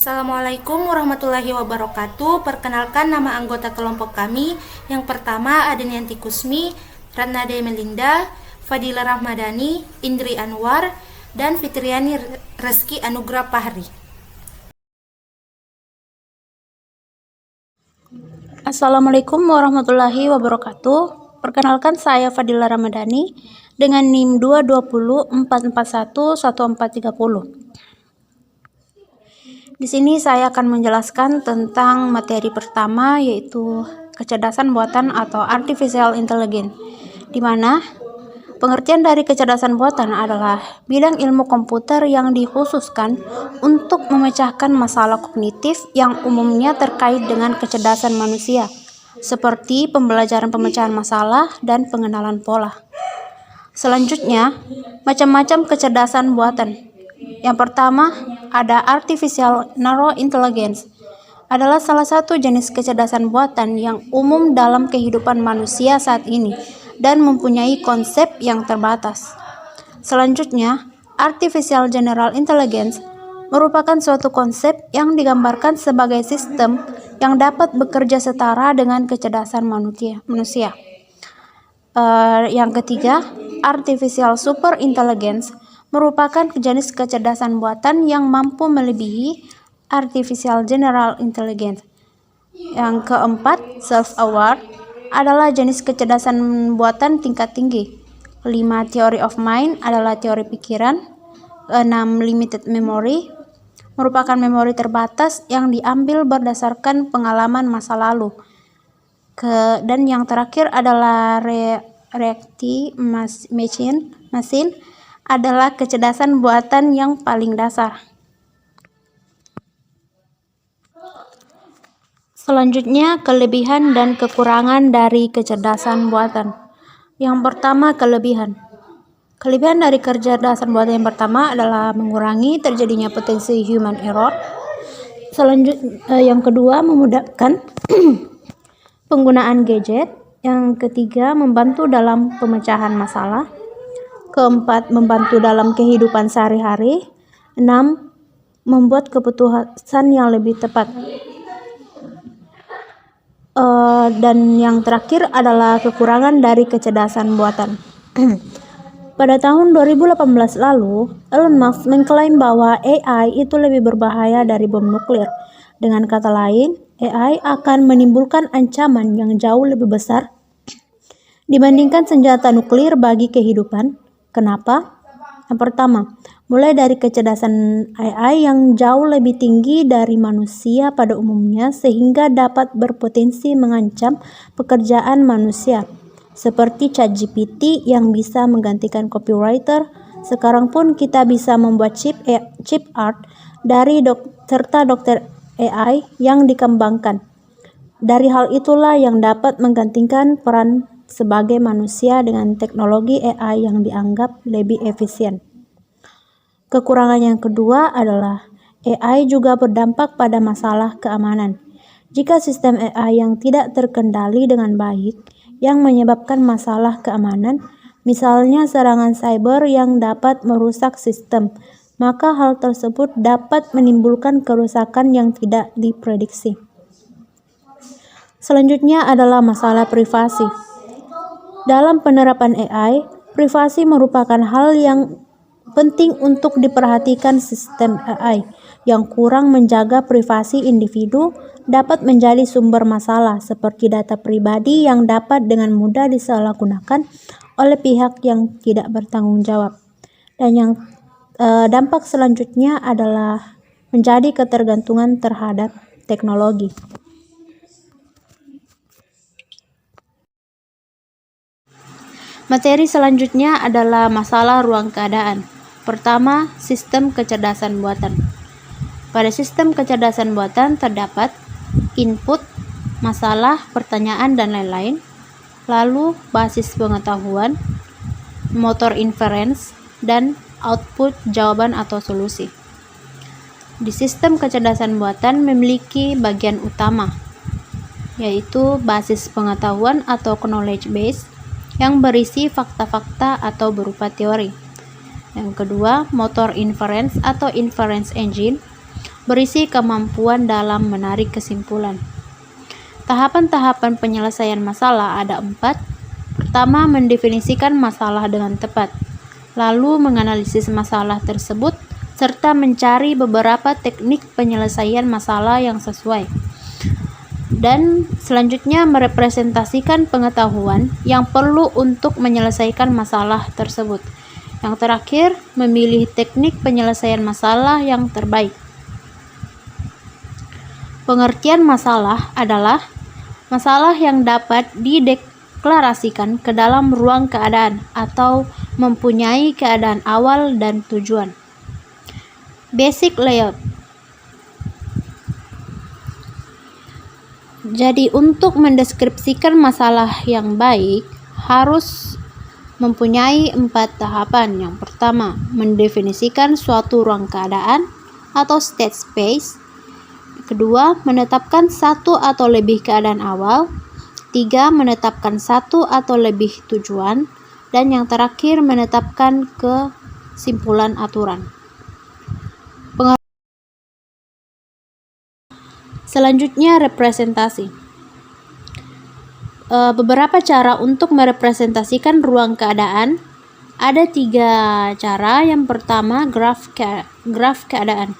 Assalamualaikum warahmatullahi wabarakatuh. Perkenalkan nama anggota kelompok kami. Yang pertama Adenianti Kusmi, Ratnade Melinda, Fadila Rahmadani, Indri Anwar, dan Fitriani Reski Anugrah Pahri. Assalamualaikum warahmatullahi wabarakatuh. Perkenalkan saya Fadila Ramadhani dengan NIM 22044111430. Di sini saya akan menjelaskan tentang materi pertama, yaitu kecerdasan buatan atau artificial intelligence, di mana pengertian dari kecerdasan buatan adalah bidang ilmu komputer yang dikhususkan untuk memecahkan masalah kognitif yang umumnya terkait dengan kecerdasan manusia, seperti pembelajaran pemecahan masalah dan pengenalan pola. Selanjutnya, macam-macam kecerdasan buatan. Yang pertama, ada artificial narrow intelligence. Adalah salah satu jenis kecerdasan buatan yang umum dalam kehidupan manusia saat ini dan mempunyai konsep yang terbatas. Selanjutnya, artificial general intelligence merupakan suatu konsep yang digambarkan sebagai sistem yang dapat bekerja setara dengan kecerdasan manusia. Yang ketiga, artificial super intelligence merupakan jenis kecerdasan buatan yang mampu melebihi artificial general intelligence. Yang keempat, self-aware adalah jenis kecerdasan buatan tingkat tinggi. 5. Theory of mind adalah teori pikiran. 6. Limited memory merupakan memori terbatas yang diambil berdasarkan pengalaman masa lalu. Dan yang terakhir adalah reactive machine adalah kecerdasan buatan yang paling dasar. Selanjutnya, kelebihan dan kekurangan dari kecerdasan buatan. Yang pertama, kelebihan. Kelebihan dari kecerdasan buatan yang pertama adalah mengurangi terjadinya potensi human error. Yang kedua, memudahkan penggunaan gadget. Yang ketiga, membantu dalam pemecahan masalah. Keempat, membantu dalam kehidupan sehari-hari. 6. Membuat keputusan yang lebih tepat. Dan yang terakhir adalah kekurangan dari kecerdasan buatan. Pada tahun 2018 lalu, Elon Musk mengklaim bahwa AI itu lebih berbahaya dari bom nuklir. Dengan kata lain, AI akan menimbulkan ancaman yang jauh lebih besar dibandingkan senjata nuklir bagi kehidupan. Kenapa? Yang pertama, mulai dari kecerdasan AI yang jauh lebih tinggi dari manusia pada umumnya sehingga dapat berpotensi mengancam pekerjaan manusia, seperti ChatGPT yang bisa menggantikan copywriter. Sekarang pun kita bisa membuat chip art dari serta dokter AI yang dikembangkan. Dari hal itulah yang dapat menggantikan peran sebagai manusia dengan teknologi AI yang dianggap lebih efisien. Kekurangan yang kedua adalah AI juga berdampak pada masalah keamanan. Jika sistem AI yang tidak terkendali dengan baik yang menyebabkan masalah keamanan, misalnya serangan cyber yang dapat merusak sistem, maka hal tersebut dapat menimbulkan kerusakan yang tidak diprediksi. Selanjutnya adalah masalah privasi. Dalam penerapan AI, privasi merupakan hal yang penting untuk diperhatikan. Sistem AI yang kurang menjaga privasi individu dapat menjadi sumber masalah, seperti data pribadi yang dapat dengan mudah disalahgunakan oleh pihak yang tidak bertanggung jawab. Dan yang dampak selanjutnya adalah menjadi ketergantungan terhadap teknologi. Materi selanjutnya adalah masalah ruang keadaan. Pertama, sistem kecerdasan buatan. Pada sistem kecerdasan buatan terdapat input, masalah, pertanyaan, dan lain-lain. Lalu basis pengetahuan, motor inference, dan output jawaban atau solusi. Di sistem kecerdasan buatan memiliki bagian utama, yaitu basis pengetahuan atau knowledge base, yang berisi fakta-fakta atau berupa teori. Yang kedua, motor inference atau inference engine berisi kemampuan dalam menarik kesimpulan. Tahapan-tahapan penyelesaian masalah ada 4. Pertama, mendefinisikan masalah dengan tepat, lalu menganalisis masalah tersebut, serta mencari beberapa teknik penyelesaian masalah yang sesuai. Dan selanjutnya merepresentasikan pengetahuan yang perlu untuk menyelesaikan masalah tersebut. Yang terakhir, memilih teknik penyelesaian masalah yang terbaik. Pengertian masalah adalah masalah yang dapat dideklarasikan ke dalam ruang keadaan atau mempunyai keadaan awal dan tujuan. Basic layout. Jadi untuk mendeskripsikan masalah yang baik harus mempunyai 4 tahapan. Yang pertama, mendefinisikan suatu ruang keadaan atau state space. Kedua, menetapkan satu atau lebih keadaan awal. 3, menetapkan satu atau lebih tujuan. Dan yang terakhir, menetapkan kesimpulan aturan. Selanjutnya, representasi. Beberapa cara untuk merepresentasikan ruang keadaan. Ada 3 cara. Yang pertama, graf keadaan.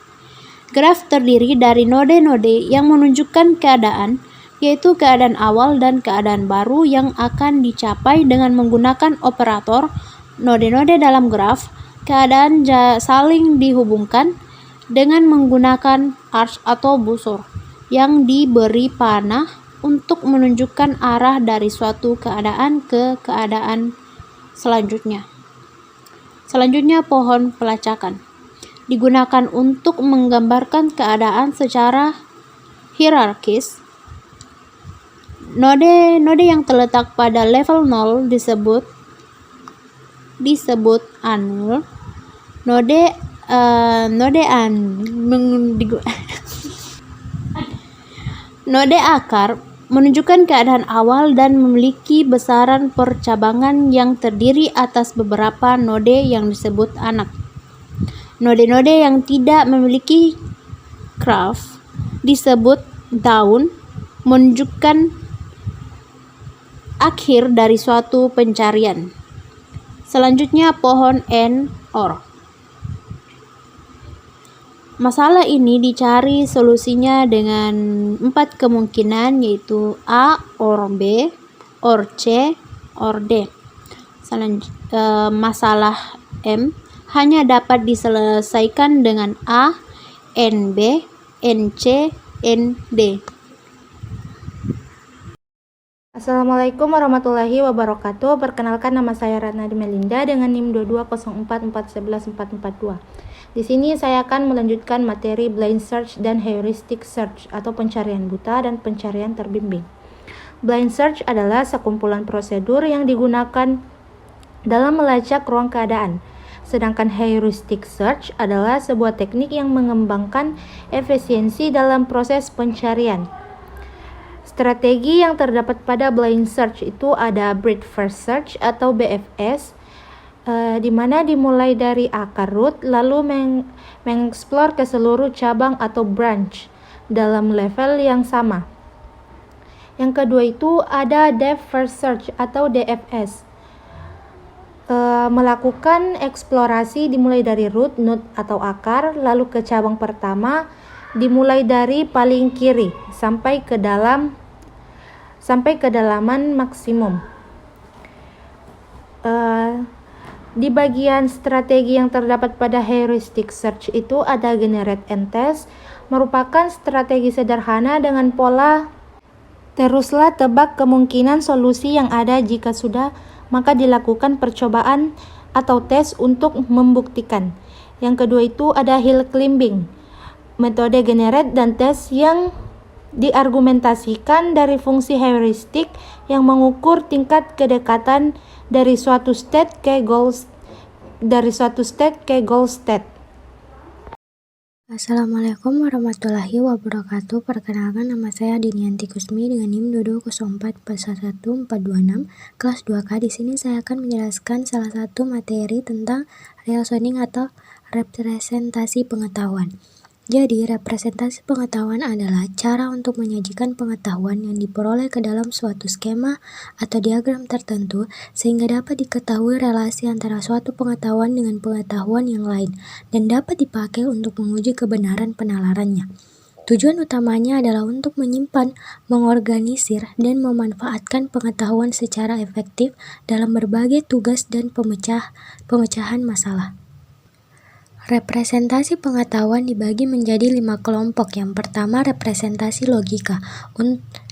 Graf terdiri dari node-node yang menunjukkan keadaan, yaitu keadaan awal dan keadaan baru yang akan dicapai dengan menggunakan operator node-node dalam graf. Keadaan saling dihubungkan dengan menggunakan arcs atau busur yang diberi panah untuk menunjukkan arah dari suatu keadaan ke keadaan selanjutnya. Selanjutnya, pohon pelacakan digunakan untuk menggambarkan keadaan secara hierarkis. Node yang terletak pada level 0 disebut anul. Node akar menunjukkan keadaan awal dan memiliki besaran percabangan yang terdiri atas beberapa node yang disebut anak. Node-node yang tidak memiliki graf disebut daun, menunjukkan akhir dari suatu pencarian. Selanjutnya, pohon AND/OR. Masalah ini dicari solusinya dengan 4 kemungkinan, yaitu A, OR B, OR C, OR D. Masalah M hanya dapat diselesaikan dengan A, NB, NC, ND. Assalamualaikum warahmatullahi wabarakatuh. Perkenalkan, nama saya Ratna Melinda dengan NIM 22044111442. Di sini saya akan melanjutkan materi blind search dan heuristic search atau pencarian buta dan pencarian terbimbing. Blind search adalah sekumpulan prosedur yang digunakan dalam melacak ruang keadaan. Sedangkan heuristic search adalah sebuah teknik yang mengembangkan efisiensi dalam proses pencarian. Strategi yang terdapat pada blind search itu ada breadth first search atau BFS, di mana dimulai dari akar root lalu mengeksplor ke seluruh cabang atau branch dalam level yang sama. Yang kedua itu ada depth first search atau DFS, melakukan eksplorasi dimulai dari root, node atau akar, lalu ke cabang pertama dimulai dari paling kiri sampai ke kedalaman maksimum. Di bagian strategi yang terdapat pada heuristic search itu ada generate and test, merupakan strategi sederhana dengan pola teruslah tebak kemungkinan solusi yang ada. Jika sudah, maka dilakukan percobaan atau tes untuk membuktikan. Yang kedua itu ada hill climbing, metode generate dan test yang diargumentasikan dari fungsi heuristik yang mengukur tingkat kedekatan dari suatu state ke goal state. Assalamualaikum warahmatullahi wabarakatuh. Perkenalkan, nama saya Dinianti Kusmi dengan NIM 220441426 kelas 2K. Di sini saya akan menjelaskan salah satu materi tentang reasoning atau representasi pengetahuan. Jadi, representasi pengetahuan adalah cara untuk menyajikan pengetahuan yang diperoleh ke dalam suatu skema atau diagram tertentu sehingga dapat diketahui relasi antara suatu pengetahuan dengan pengetahuan yang lain dan dapat dipakai untuk menguji kebenaran penalarannya. Tujuan utamanya adalah untuk menyimpan, mengorganisir, dan memanfaatkan pengetahuan secara efektif dalam berbagai tugas dan pemecahan masalah. Representasi pengetahuan dibagi menjadi 5 kelompok. Yang pertama, representasi logika.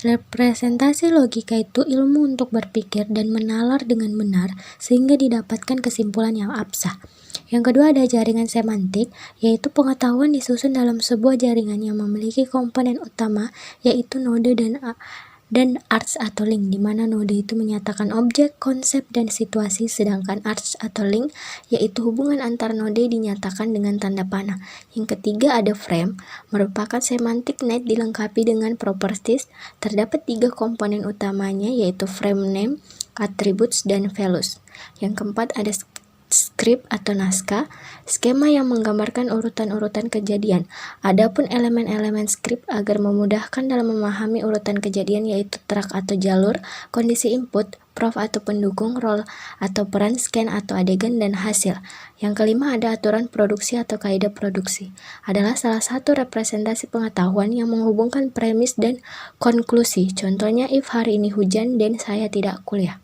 Representasi logika itu ilmu untuk berpikir dan menalar dengan benar sehingga didapatkan kesimpulan yang absah. Yang kedua ada jaringan semantik, yaitu pengetahuan disusun dalam sebuah jaringan yang memiliki komponen utama, yaitu node dan arts atau link, di mana node itu menyatakan objek, konsep, dan situasi, sedangkan arts atau link yaitu hubungan antar node dinyatakan dengan tanda panah. Yang ketiga ada frame, merupakan semantic net dilengkapi dengan properties. Terdapat 3 komponen utamanya, yaitu frame name, attributes, dan values. Yang keempat ada script atau naskah, skema yang menggambarkan urutan-urutan kejadian. Adapun elemen-elemen script agar memudahkan dalam memahami urutan kejadian yaitu track atau jalur, kondisi input, prof atau pendukung, role atau peran, scan atau adegan, dan hasil. Yang kelima ada aturan produksi atau kaidah produksi. Adalah salah satu representasi pengetahuan yang menghubungkan premis dan konklusi. Contohnya if hari ini hujan dan saya tidak kuliah.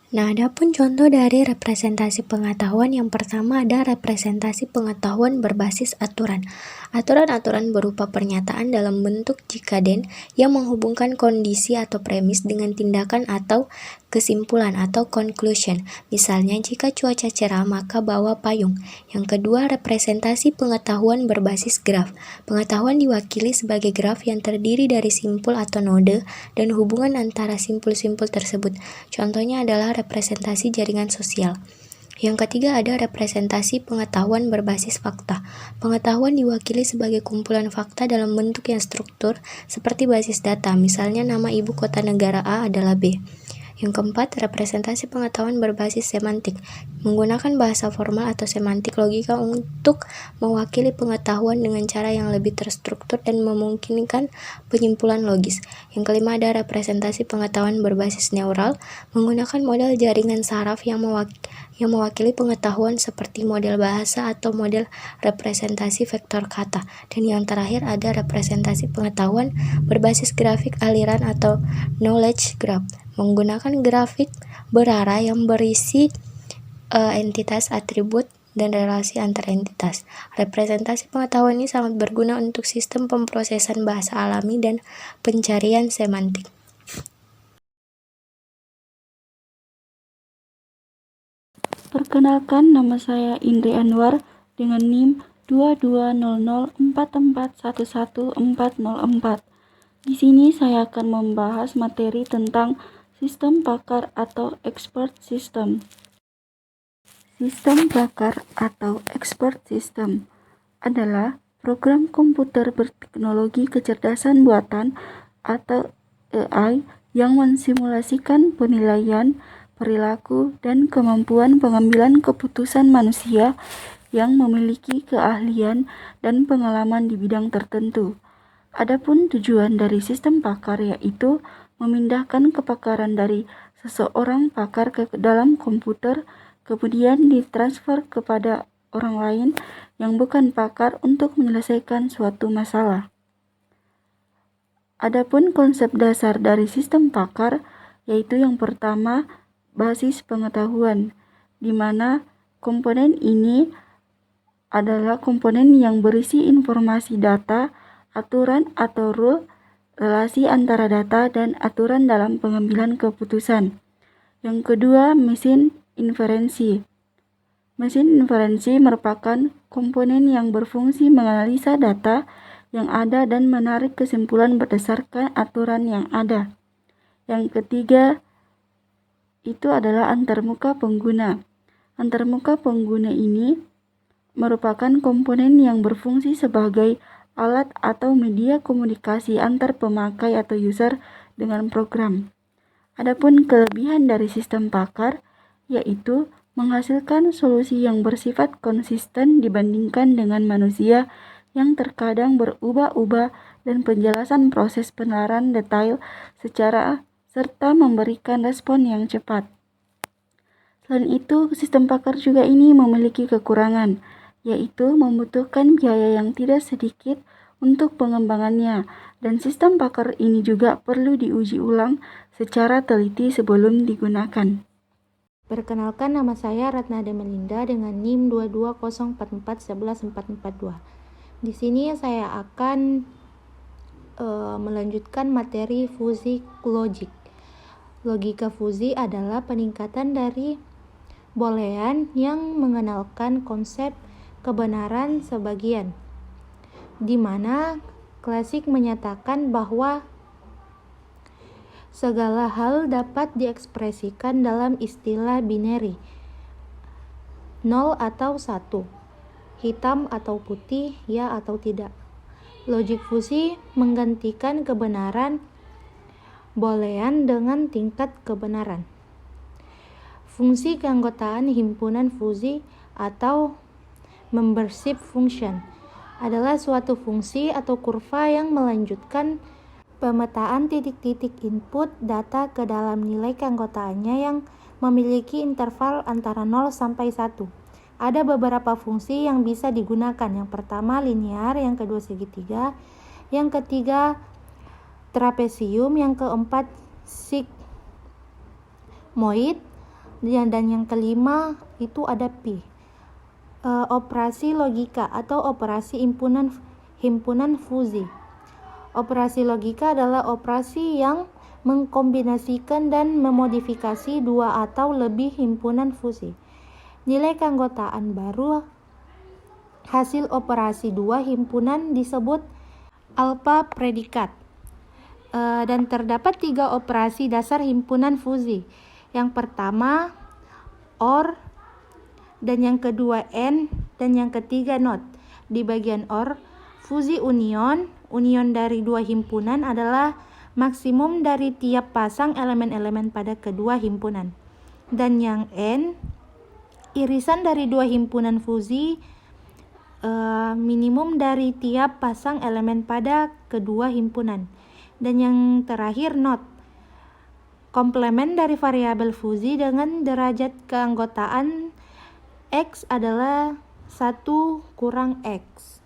Nah, adapun contoh dari representasi pengetahuan, yang pertama ada representasi pengetahuan berbasis aturan. Aturan-aturan berupa pernyataan dalam bentuk jikaden yang menghubungkan kondisi atau premis dengan tindakan atau kesimpulan atau conclusion. Misalnya, jika cuaca cerah maka bawa payung. Yang kedua, representasi pengetahuan berbasis graf. Pengetahuan diwakili sebagai graf yang terdiri dari simpul atau node dan hubungan antara simpul-simpul tersebut. Contohnya adalah representasi jaringan sosial. Yang ketiga ada representasi pengetahuan berbasis fakta. Pengetahuan diwakili sebagai kumpulan fakta dalam bentuk yang struktur seperti basis data, misalnya nama ibu kota negara A adalah B. Yang keempat, representasi pengetahuan berbasis semantik, menggunakan bahasa formal atau semantik logika untuk mewakili pengetahuan dengan cara yang lebih terstruktur dan memungkinkan penyimpulan logis. Yang kelima ada representasi pengetahuan berbasis neural, menggunakan model jaringan saraf yang mewakili pengetahuan seperti model bahasa atau model representasi vektor kata. Dan yang terakhir ada representasi pengetahuan berbasis grafik aliran atau knowledge graph, menggunakan grafik berarah yang berisi entitas, atribut, dan relasi antar entitas. Representasi pengetahuan ini sangat berguna untuk sistem pemrosesan bahasa alami dan pencarian semantik. Perkenalkan, nama saya Indri Anwar dengan NIM 220044111404. Di sini saya akan membahas materi tentang sistem pakar atau expert system. Sistem pakar atau expert system adalah program komputer berteknologi kecerdasan buatan atau AI yang mensimulasikan penilaian, perilaku, dan kemampuan pengambilan keputusan manusia yang memiliki keahlian dan pengalaman di bidang tertentu. Adapun tujuan dari sistem pakar yaitu memindahkan kepakaran dari seseorang pakar ke dalam komputer, kemudian ditransfer kepada orang lain yang bukan pakar untuk menyelesaikan suatu masalah. Adapun konsep dasar dari sistem pakar yaitu yang pertama, basis pengetahuan, di mana komponen ini adalah komponen yang berisi informasi data, aturan atau rule, relasi antara data, dan aturan dalam pengambilan keputusan. Yang kedua, mesin inferensi. Mesin inferensi merupakan komponen yang berfungsi menganalisa data yang ada dan menarik kesimpulan berdasarkan aturan yang ada. Yang ketiga, itu adalah antarmuka pengguna. Antarmuka pengguna ini merupakan komponen yang berfungsi sebagai alat atau media komunikasi antar pemakai atau user dengan program. Adapun kelebihan dari sistem pakar yaitu menghasilkan solusi yang bersifat konsisten dibandingkan dengan manusia yang terkadang berubah-ubah dan penjelasan proses penalaran detail serta memberikan respon yang cepat. Selain itu, sistem Pakar juga ini memiliki kekurangan, yaitu membutuhkan biaya yang tidak sedikit untuk pengembangannya, dan sistem Pakar ini juga perlu diuji ulang secara teliti sebelum digunakan. Perkenalkan, nama saya Ratna Demelinda dengan NIM 220441142. Di sini saya akan melanjutkan materi fusi logik. Logika fusi adalah peningkatan dari boolean yang mengenalkan konsep kebenaran sebagian, di mana klasik menyatakan bahwa segala hal dapat diekspresikan dalam istilah binary, 0 atau 1, hitam atau putih, ya atau tidak. Logik fusi menggantikan kebenaran boolean dengan tingkat kebenaran. Fungsi keanggotaan himpunan fusi atau membership function adalah suatu fungsi atau kurva yang melanjutkan pemetaan titik-titik input data ke dalam nilai keanggotaannya yang memiliki interval antara 0 sampai 1. Ada beberapa fungsi yang bisa digunakan. Yang pertama linear, yang kedua segitiga, yang ketiga trapesium, yang keempat sigmoid, dan yang kelima itu ada pi. Operasi logika atau operasi himpunan fusi. Operasi logika adalah operasi yang mengkombinasikan dan memodifikasi dua atau lebih himpunan fusi. Nilai keanggotaan baru hasil operasi dua himpunan disebut alpha predikat. Dan terdapat 3 operasi dasar himpunan fusi. Yang pertama OR, dan yang kedua AND, dan yang ketiga NOT. Di bagian OR, fusi union dari dua himpunan adalah maksimum dari tiap pasang elemen-elemen pada kedua himpunan. Dan yang AND, irisan dari dua himpunan fusi minimum dari tiap pasang elemen pada kedua himpunan. Dan yang terakhir NOT, komplemen dari variabel fusi dengan derajat keanggotaan X adalah 1 kurang X.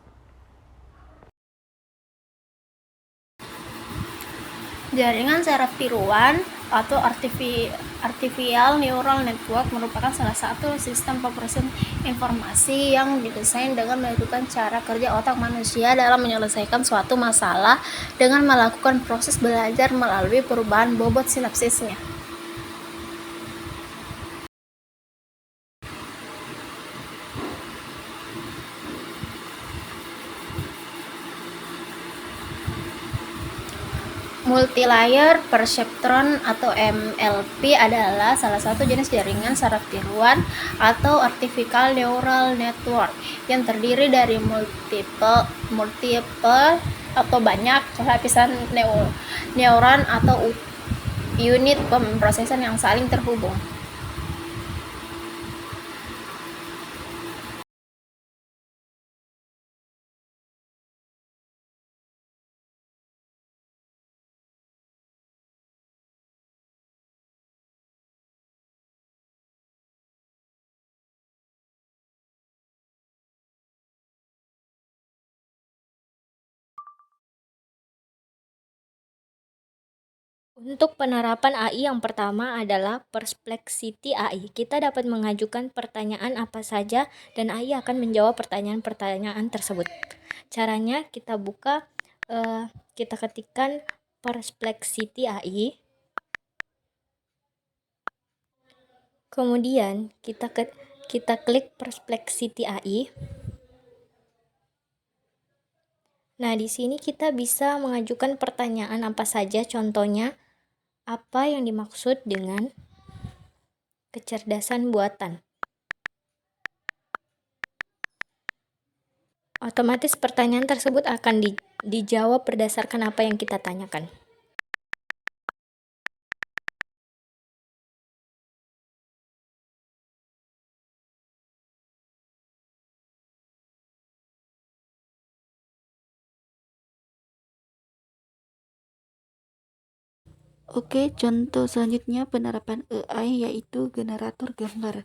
Jaringan saraf tiruan atau artificial neural network merupakan salah satu sistem pemrosesan informasi yang didesain dengan melakukan cara kerja otak manusia dalam menyelesaikan suatu masalah dengan melakukan proses belajar melalui perubahan bobot sinapsisnya. Multilayer perceptron atau MLP adalah salah satu jenis jaringan saraf tiruan atau artificial neural network yang terdiri dari multiple atau banyak lapisan neuron atau unit pemrosesan yang saling terhubung. Untuk penerapan AI yang pertama adalah Perplexity AI. Kita dapat mengajukan pertanyaan apa saja dan AI akan menjawab pertanyaan-pertanyaan tersebut. Caranya kita buka, kita ketikkan Perplexity AI. Kemudian kita klik Perplexity AI. Nah, di sini kita bisa mengajukan pertanyaan apa saja, contohnya apa yang dimaksud dengan kecerdasan buatan. Otomatis pertanyaan tersebut akan dijawab berdasarkan apa yang kita tanyakan. Oke, contoh selanjutnya penerapan AI yaitu generator gambar.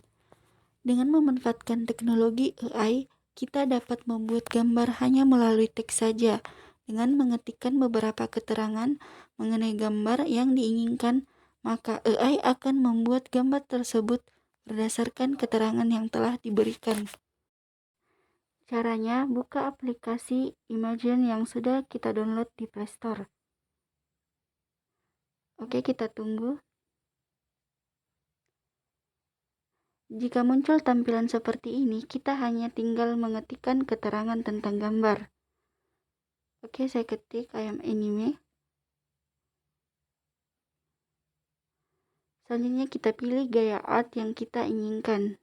Dengan memanfaatkan teknologi AI, kita dapat membuat gambar hanya melalui teks saja dengan mengetikkan beberapa keterangan mengenai gambar yang diinginkan, maka AI akan membuat gambar tersebut berdasarkan keterangan yang telah diberikan. Caranya, buka aplikasi Imagen yang sudah kita download di Play Store. Oke, kita tunggu. Jika muncul tampilan seperti ini, kita hanya tinggal mengetikkan keterangan tentang gambar. Oke, saya ketik ayam anime. Selanjutnya kita pilih gaya art yang kita inginkan.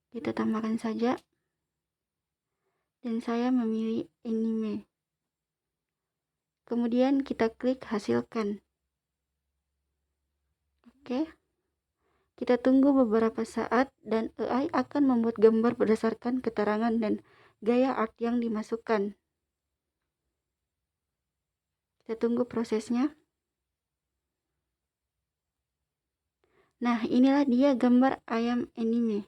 Kita tambahkan saja. Dan saya memilih anime. Kemudian kita klik hasilkan. Oke. Kita tunggu beberapa saat dan AI akan membuat gambar berdasarkan keterangan dan gaya art yang dimasukkan. Kita tunggu prosesnya. Nah, inilah dia gambar ayam anime.